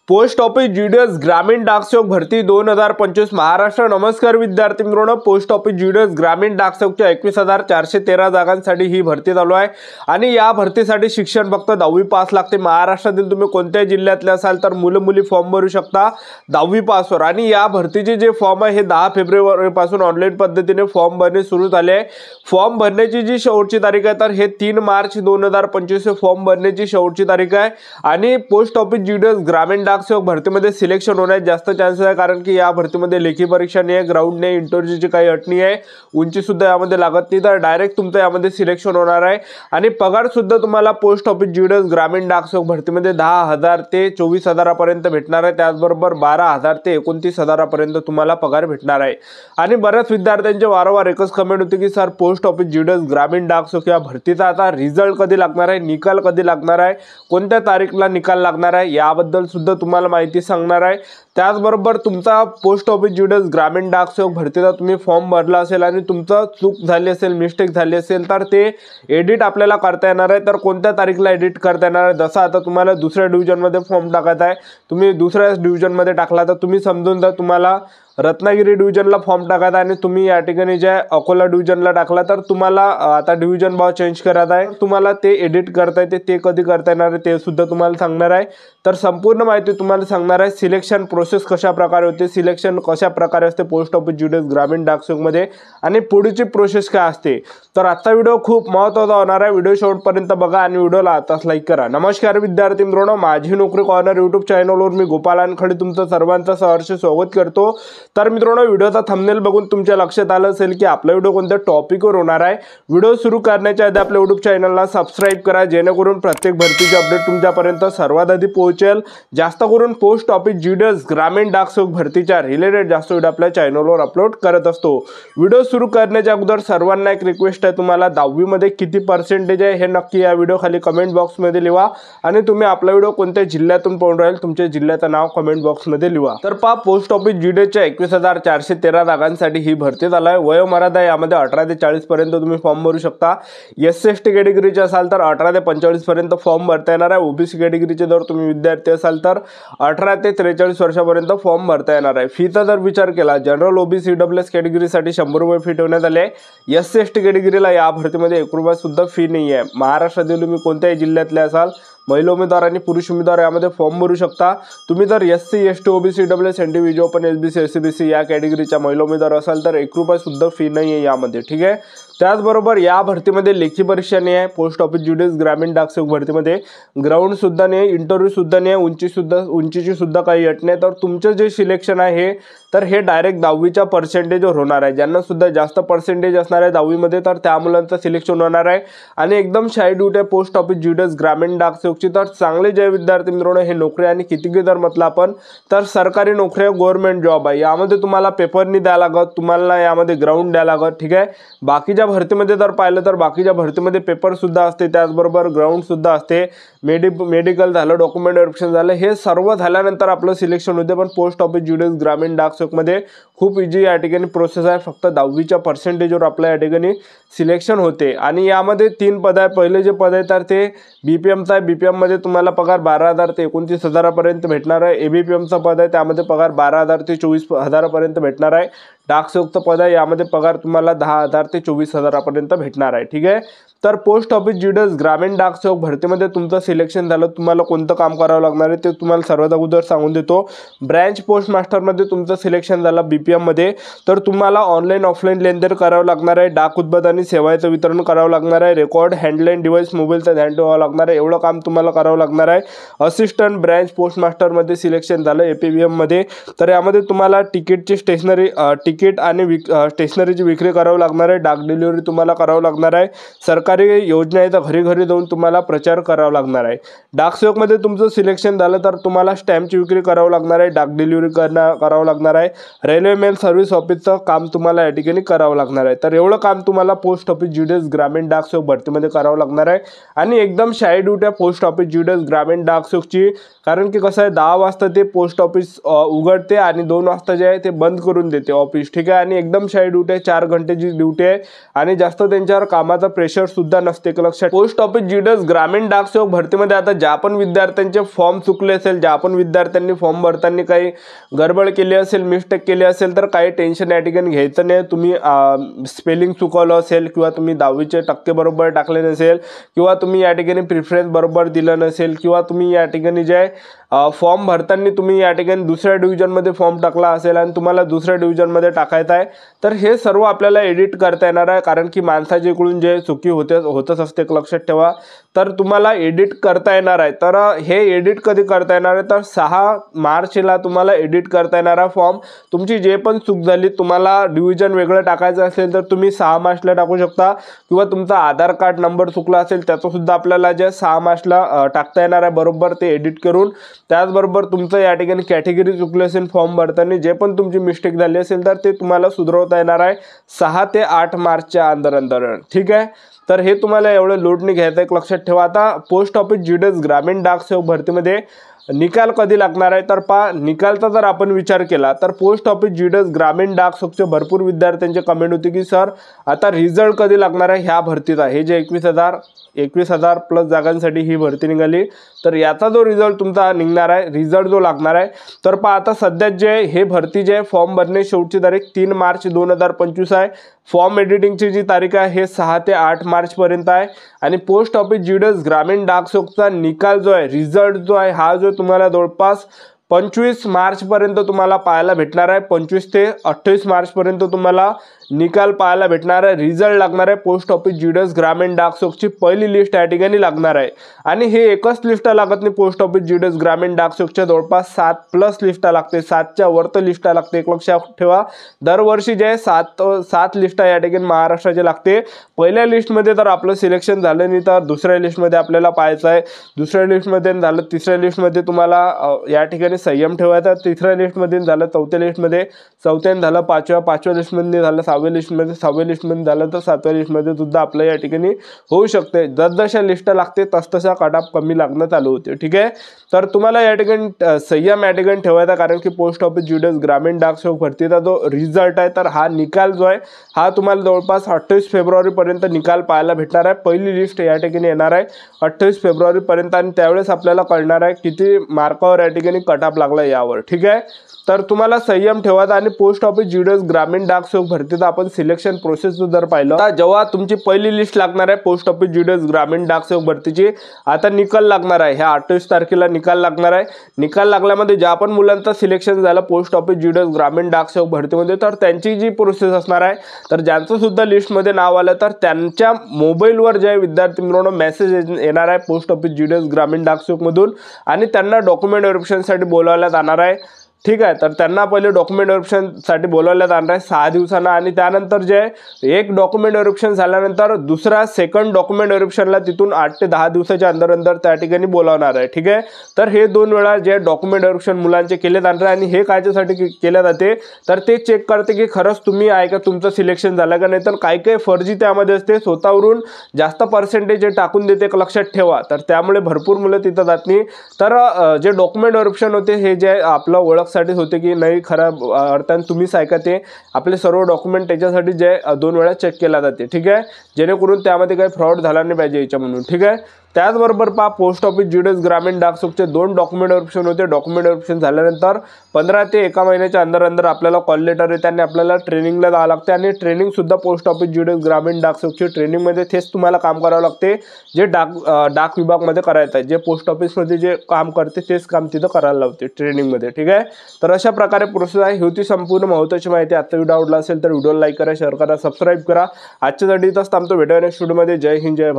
Post office GDS ग्रामीण डाकसेवक भरती 2025 महाराष्ट्र। नमस्कार विद्यार्थी मित्रांनो, पोस्ट ऑफिस जीडीएस ग्रामीण डाकसेवकच्या 21,413 जागांसाठी ही भरती चालू आहे आणि या भरतीसाठी शिक्षण फक्त 10वी पास लागते। महाराष्ट्रातील तुम्ही कोणत्याही जिल्ह्यातले असाल तर मुलं मुली फॉर्म भरू शकता 10वी पासवर। आणि या भरतीचे जे फॉर्म आहे हे 10 फेब्रुवारी पासून ऑनलाईन पद्धतीने फॉर्म भरणे सुरू झाले आहे। फॉर्म भरण्याची जी शेवटची तारीख आहे तर हे 3 मार्च 2025 फॉर्म भरण्याची शेवटची तारीख आहे। आणि पोस्ट ऑफिस जीडीएस ग्रामीण डाकसेवक भरतीमध्ये सिलेक्शन होण्याचे जास्त चान्सेस आहे, कारण की या भरतीमध्ये लेखी परीक्षा नाही आहे, ग्राउंड नाही, इंटरव्ह्यूची काही अट नाही आहे, उंची सुद्धा यामध्ये लागत नाही, तर डायरेक्ट तुमचं यामध्ये सिलेक्शन होणार आहे। आणि पगार सुद्धा तुम्हाला पोस्ट ऑफिस जीडीएस ग्रामीण डाकसेवक भरतीमध्ये 10,000 ते 24,000 पर्यंत भेटणार आहे। त्याचबरोबर 12,000 ते 29,000 पर्यंत तुम्हाला पगार भेटणार आहे। आणि बऱ्याच विद्यार्थ्यांचे वारंवार एकच कमेंट होते की सर पोस्ट ऑफिस जीडीएस ग्रामीण डाकसेवक या भरतीचा आता रिझल्ट कधी लागणार आहे, निकाल कधी लागणार आहे, कोणत्या तारीखला निकाल लागणार आहे, याबद्दल सुद्धा तुम्हाला माहिती सांगणार आहे। त्याचबरोबर तुमचा पोस्ट ऑफिस जीडीएस ग्रामीण डाकसेवक भरतीचा तुम्ही फॉर्म भरला असेल आणि तुमचं चूक झाली असेल, मिस्टेक झाली असेल तर ते एडिट आपल्याला करता येणार आहे। तर कोणत्या तारीखला एडिट करता येणार आहे, जसं आता तुम्हाला दुसऱ्या डिव्हिजनमध्ये फॉर्म टाकायचा आहे, तुम्ही दुसऱ्या डिव्हिजनमध्ये टाकला तर तुम्ही समजून जा तुम्हाला रत्नागिरी डिव्हिजनला फॉर्म टाकायचा आणि तुम्ही या ठिकाणी जे अकोला डिव्हिजनला टाकला तर तुम्हाला आता डिव्हिजन भाव चेंज करायचा आहे, तुम्हाला ते एडिट करता येते, ते कधी करता येणार आहे ते सुद्धा तुम्हाला सांगणार आहे। तर संपूर्ण माहिती तुम्हाला सांगणार आहे। सिलेक्शन प्रोसेस कशा प्रकारे होते, सिलेक्शन कशा प्रकारे असते पोस्ट ऑफिस जीडीएस ग्रामीण डाकसेवकमध्ये आणि पुढची प्रोसेस काय असते। तर आजचा व्हिडिओ खूप महत्त्वाचा होणार आहे, व्हिडिओ शेवटपर्यंत बघा आणि व्हिडिओला आताच लाईक करा। नमस्कार विद्यार्थी मित्रांनो, माझी नोकरी कॉर्नर यूट्यूब चॅनलवर मी गोपाल अनखडे तुमचं सर्वांचं सहर्ष स्वागत करतो। तर मित्रांनो, व्हिडिओचा थंबनेल बघून तुमच्या लक्षात आलं असेल की आपला व्हिडिओ कोणत्या टॉपिकवर होणार आहे। व्हिडिओ सुरू करण्याच्या आधी आपल्या यूट्यूब चॅनलला सबस्क्राइब करा, जेणेकरून प्रत्येक भरतीचे अपडेट तुमच्यापर्यंत सर्वात आधी पोहोचेल। जास्त करून पोस्ट ऑफिस जीडीएस ग्रामीण डाकसेवक भरतीच्या रिलेटेड जास्त व्हिडिओ आपल्या चॅनलवर अपलोड करत असतो। व्हिडिओ सुरू करण्याच्या अगोदर सर्वांना एक रिक्वेस्ट आहे, तुम्हाला 10वी मध्ये किती पर्सेंटेज आहे हे नक्की या व्हिडिओ खाली कमेंट बॉक्समध्ये लिहा आणि तुम्ही आपला व्हिडिओ कोणत्या जिल्ह्यातून पाहून राहील तुमच्या जिल्ह्याचं नाव कमेंट बॉक्समध्ये लिहा। तर पहा, पोस्ट ऑफिस जीडीएसच्या 21,413 जागांसाठी ही भरती चालू आहे। वयोमर्यादा यामध्ये 18 ते 40 पर्यंत तुम्ही फॉर्म भरू शकता। SC/ST कॅटेगरीचे असाल तर 18 ते 45 पर्यंत फॉर्म भरता येणार आहे। OBC कॅटेगरीचे जर तुम्ही विद्यार्थी असाल तर 18 ते 43 वर्षापर्यंत फॉर्म भरता येणार आहे। फीचा जर विचार केला, जनरल OBC EWS कॅटेगरीसाठी 100 रुपये फी ठेवण्यात आली आहे। SC/ST कॅटेगरीला या भरतीमध्ये 1 रुपया सुद्धा फी नाही आहे। महाराष्ट्रातील तुम्ही कोणत्याही जिल्ह्यातले असाल, महिला उमेदवार आणि पुरुष उमेदवार यामध्ये फॉर्म भरू शकता। तुम्ही जर SC, ST, OBC, EWS, NTVG, open, SBC, SCBC या कॅटेगरीच्या महिला उमेदवार असाल तर 1 रुपया सुद्धा फी नाही आहे यामध्ये, ठीक आहे। त्याचबरोबर या भरतीमध्ये लेखी परीक्षा नाही आहे। पोस्ट ऑफिस जीडीएस ग्रामीण डाकसेवक भरतीमध्ये ग्राउंड सुद्धा नाही, इंटरव्ह्यू सुद्धा नाही, उंचीची सुद्धा काही अट नाही। तर तुमचं जे सिलेक्शन आहे तर हे डायरेक्ट 10वीच्या पर्सेंटेजवर होणार आहे। ज्यांना सुद्धा जास्त पर्सेंटेज असणार आहे 10वी मध्ये तर त्या मुलांचं सिलेक्शन होणार आहे। आणि एकदम शाई ड्यूटी आहे पोस्ट ऑफिस जीडीएस ग्रामीण डाकसेवकची। तर चांगले जे विद्यार्थी मित्रांनो, हे नोकरी आणि किती जर म्हटलं आपण तर सरकारी नोकरी आहे, गव्हर्नमेंट जॉब आहे। यामध्ये तुम्हाला पेपर नाही द्यायला लागत, तुम्हाला यामध्ये ग्राउंड द्यायला लागत, ठीक आहे। बाकीच्या भरतीमध्ये जर पाहिलं तर बाकीच्या भरतीमध्ये पेपर सुद्धा असते, त्याचबरोबर ग्राउंड सुद्धा असते, मेडिकल झालं, डॉक्युमेंट व्हेरिफिकेशन झालं, हे सर्व झाल्यानंतर आपलं सिलेक्शन होते। पण पोस्ट ऑफिस जीडीएस ग्रामीण डाकसेवकमध्ये खूप इझी या ठिकाणी प्रोसेस आहे, फक्त 10वीच्या पर्सेंटेजवर आपल्या या ठिकाणी सिलेक्शन होते। आणि यामध्ये 3 पद आहे। पहिले जे पद आहे तर ते BPMचं आहे। BPM मध्ये तुम्हाला पगार 12,000 ते 29,000 पर्यंत भेटणार आहे। ABPMचं पद आहे, त्यामध्ये पगार 12,000 ते 24,000 पर्यंत भेटणार आहे। डाकसेवकचं पद आहे, यामध्ये पगार तुम्हाला 10,000 ते 24,000 पर्यंत भेटणार आहे, ठीक आहे। तर पोस्ट ऑफिस जीडीएस ग्रामीण डाकसेवक भरतीमध्ये तुमचं सिलेक्शन झालं, तुम्हाला कोणतं काम करावं लागणार आहे ते तुम्हाला सर्वात अगोदर सांगून देतो। ब्रँच पोस्ट मास्टरमध्ये तुमचं सिलेक्शन झालं BPM मध्ये, तर तुम्हाला ऑनलाईन ऑफलाईन लेनदेन करावं लागणार आहे, डाक उत्पादन आणि सेवांचं वितरण करावं लागणार आहे, रेकॉर्ड हँडलाईन डिव्हाइस मोबाईलचं ध्यान ठेवावं लागणार आहे, एवढं काम तुम्हाला करावं लागणार आहे। असिस्टंट ब्रँच पोस्ट मास्टरमध्ये सिलेक्शन झालं APBM मध्ये, तर यामध्ये तुम्हाला तिकीटची तिकीट आणि स्टेशनरीची विक्री करावं लागणार आहे, डाक डिलिव्हरी तुम्हाला करावं लागणार आहे, सरकारी योजना आहे तर घरी घरी जाऊन तुम्हाला प्रचार करावा लागणार आहे। डाकसेवकमध्ये तुमचं सिलेक्शन झालं तर तुम्हाला स्टॅम्पची विक्री करावं लागणार आहे, डाक डिलिव्हरी करावं लागणार आहे, रेल्वे मेल सर्व्हिस ऑफिसचं काम तुम्हाला या ठिकाणी करावं लागणार आहे। तर एवढं काम तुम्हाला पोस्ट ऑफिस जीडीएस ग्रामीण डाकसेवक भरतीमध्ये करावं लागणार आहे। आणि एकदम शाई ड्यूटी आहे पोस्ट ऑफिस जीडीएस ग्रामीण डाकसेवकची, कारण की कसं आहे 10 वाजता ते पोस्ट ऑफिस उघडते आणि 2 वाजता जे आहे ते बंद करून देते ऑफिस, ठीक आहे. आणि एकदम शाही ड्युटी आहे, 4 घंटेची ड्युटी आहे आणि जास्त त्यांच्यावर कामाचा प्रेशर सुद्धा नसते. लक्षात. पोस्ट ऑफिस जीडीएस ग्रामीण डाकसेवक भरतीमध्ये आता ज्या पण विद्यार्थ्यांचे फॉर्म चुकले असेल, ज्या पण विद्यार्थ्यांनी फॉर्म भरताना काही गडबड केली असेल, मिस्टेक केली असेल, तर काही टेन्शन या ठिकाणी घ्यायचं नाही. तुम्ही स्पेलिंग चुकवलं असेल किंवा तुम्ही 10वीचे टक्के बरोबर टाकले नसेल किंवा तुम्ही या ठिकाणी प्रिफरन्स बरोबर दिलं नसेल किंवा तुम्ही या ठिकाणी जे फॉर्म भरताना तुम्ही या ठिकाणी दुसऱ्या डिव्हिजनमध्ये फॉर्म टाकला असेल आणि तुम्हाला दुसऱ्या डिव्हिजनमध्ये टाकायचं आहे, तर हे सर्व आपल्याला एडिट करता येणार आहे. कारण की माणसाच्या इकडून जे चुकी होतच असते, लक्षात ठेवा. तर तुम्हाला एडिट करता येणार आहे. तर हे एडिट कधी करता येणार आहे, तर 6 मार्चला तुम्हाला एडिट करता येणार आहे फॉर्म. तुमची जे पण चूक झाली, तुम्हाला डिव्हिजन वेगळं टाकायचं असेल तर तुम्ही 6 मार्चला टाकू शकता किंवा तुमचा आधार कार्ड नंबर चुकला असेल त्याचं सुद्धा आपल्याला जे 6 मार्चला टाकता येणार आहे बरोबर ते एडिट करून. त्याचबरोबर तुमचं या ठिकाणी कॅटेगरी चुकली असेल फॉर्म भरताना, जे पण तुमची मिस्टेक झाली असेल तर ते तुम्हाला सुधारवता येणार आहे 6 ते 8 मार्चच्या अंदर. ठीक आहे. तर हे तुम्हाला एवढं लोड नाही घ्यायचं आहे, लक्षात ठेवा. आता पोस्ट ऑफिस जीडीएस ग्रामीण डाकसेवक भरतीमध्ये निकाल कधी लागणार आहे, तर निकालचा जर आपण विचार केला तर पोस्ट ऑफिस जीडीएस ग्रामीण डाकसेवकचे भरपूर विद्यार्थ्यांचे कमेंट होती की सर आता रिझल्ट कधी लागणार आहे ह्या भरतीचा. हे जे 21,000 प्लस जागांसाठी ही भरती निघाली, तर याचा जो रिझल्ट तुमचा निघणार आहे, रिझल्ट जो लागणार आहे, तर आता सध्या जे हे भरती जे फॉर्म भरणे शेवटची तारीख 3 मार्च 2025 आहे. फॉर्म एडिटिंगची जी तारीख आहे हे 6 ते 8 मार्चपर्यंत आहे. आणि पोस्ट ऑफिस जीडीएस ग्रामीण डाकसेवकचा निकाल जो आहे, रिझल्ट जो आहे, हा जो तुम्हाला जवळपास 25 मार्चपर्यंत तुम्हाला पाहायला भेटणार आहे. 25 ते 28 मार्चपर्यंत तुम्हाला निकाल पाहायला भेटणार आहे, रिझल्ट लागणार आहे. पोस्ट ऑफिस जीडीएस ग्रामीण डाकसेवकची पहिली लिस्ट या ठिकाणी लागणार आहे. आणि हे एकच लिस्ट लागत नाही, पोस्ट ऑफिस जीडीएस ग्रामीण डाकसेवकच्या जवळपास 7+ लिस्टा लागते, 7च्या वरत लिस्टा लागते. एक लक्षात ठेवा, दरवर्षी जे 7 लिस्टा या ठिकाणी महाराष्ट्राचे लागते. पहिल्या लिस्टमध्ये तर आपलं सिलेक्शन झालं नाही तर दुसऱ्या लिस्टमध्ये आपल्याला पाहायचं आहे. दुसऱ्या लिस्टमध्ये झालं, तिसऱ्या लिस्टमध्ये तुम्हाला या ठिकाणी संयम ठेवायचा. तिसऱ्या लिस्टमध्ये झालं, चौथ्या लिस्टमध्ये, चौथ्याने झालं, पाचव्या लिस्टमध्ये झालं, 6व्या लिस्टमध्ये, 6व्या लिस्टमध्ये झालं, तर 7व्या लिस्टमध्ये सुद्धा आपल्या या ठिकाणी होऊ शकते. जसजशा लिस्ट लागते तसतशा कट ऑफ कमी लागणं चालू होते. ठीक आहे. तर तुम्हाला या ठिकाणी संयम या ठिकाणी ठेवायचा, कारण की पोस्ट ऑफिस जीडीएस ग्रामीण डाकसेवक भरतीचा जो रिझल्ट आहे, तर हा निकाल जो आहे हा तुम्हाला जवळपास 28 फेब्रुवारीपर्यंत निकाल पाहायला भेटणार आहे. पहिली लिस्ट या ठिकाणी येणार आहे 28 फेब्रुवारीपर्यंत आणि त्यावेळेस आपल्याला कळणार आहे किती मार्कावर या ठिकाणी कट ऑफ लागला यावर. ठीक आहे. तर तुम्हाला संयम ठेवायचा. आणि पोस्ट ऑफिस जीडीएस ग्रामीण डाकसेवक भरतीचा आपण सिलेक्शन प्रोसेस जर पाहिलं, तर जेव्हा तुमची पहिली लिस्ट लागणार आहे पोस्ट ऑफिस जीडीएस ग्रामीण डाकसेवक भरतीची, आता निकाल लागणार आहे, ह्या 28 तारखेला निकाल लागणार आहे. निकाल लागल्यामध्ये ज्या पण मुलांचं सिलेक्शन झालं पोस्ट ऑफिस जीडीएस ग्रामीण डाकसेवक भरतीमध्ये, तर त्यांची जी प्रोसेस असणार आहे, तर ज्यांचं सुद्धा लिस्टमध्ये नाव आलं तर त्यांच्या मोबाईलवर जे विद्यार्थी मित्रांनो मेसेज येणार आहे पोस्ट ऑफिस जीडीएस ग्रामीण डाकसेवकमधून आणि त्यांना डॉक्युमेंट व्हेरिफिकेशनसाठी बोलावण्यात येणार आहे. ठीक आहे. तर त्यांना पहिले डॉक्युमेंट व्हेरिफिकेशनसाठी बोलावण्यात येणार आहे 6 दिवसांना आणि त्यानंतर जे एक डॉक्युमेंट व्हेरिफिकेशन झाल्यानंतर दुसरा सेकंड डॉक्युमेंट व्हेरिफिकेशनला तिथून 8 ते 10 दिवसाच्या अंदर त्या ठिकाणी बोलावणार आहे. ठीक आहे. तर हे 2 वेळा जे डॉक्युमेंट व्हेरिफिकेशन मुलांचे केले जाणार आहे आणि हे कायच्यासाठी केले जाते, तर ते चेक करते की खरंच तुम्ही आहे का, तुमचं सिलेक्शन झालं का नाही. तर काही फर्जी त्यामध्ये असते, स्वतःवरून जास्त पर्सेंटेज टाकून देते, लक्षात ठेवा. तर त्यामुळे भरपूर मुलं तिथं जात नाही. तर जे डॉक्युमेंट व्हेरिफिकेशन होते हे जे आपलं ओळख साठी होते की नाही खरं अर्थाने तुम्हीच ऐका, ते आपले सर्व डॉक्युमेंट त्याच्यासाठी जे 2 वेळा चेक केला जाते. ठीक आहे. जेणेकरून त्यामध्ये काही फ्रॉड झाला नाही पाहिजे याच्या म्हणून. ठीक आहे. त्याचबरोबर पोस्ट ऑफिस जीडीएस ग्रामीण डाकसेवकचे 2 डॉक्युमेंट व्हेरिफिकेशन होते. डॉक्युमेंट व्हेरिफिकेशन झाल्यानंतर 15 ते 1 महिन्याच्या अंदर आपल्याला कॉल लेटर येते आणि आपल्याला ट्रेनिंगला जावं लागते. आणि ट्रेनिंग सुद्धा पोस्ट ऑफिस जीडीएस ग्रामीण डाकसेवकची ट्रेनिंगमध्ये तेच तुम्हाला काम करावं लागते जे डाक विभागमध्ये करायचं आहे. जे पोस्ट ऑफिसमध्ये जे काम करते तेच काम तिथं करायला लावते ट्रेनिंगमध्ये. ठीक आहे. तर अशा प्रकारे प्रोसेस आहे. होती संपूर्ण महत्त्वाची माहिती. आजचा व्हिडिओ आवडला असेल तर व्हिडिओला लाईक करा, शेअर करा, सबस्क्राईब करा. आजच्यासाठी इथंच थांबतो. भेटूया नेक्स्ट व्हिडिओमध्ये. जय हिंद, जय भारत.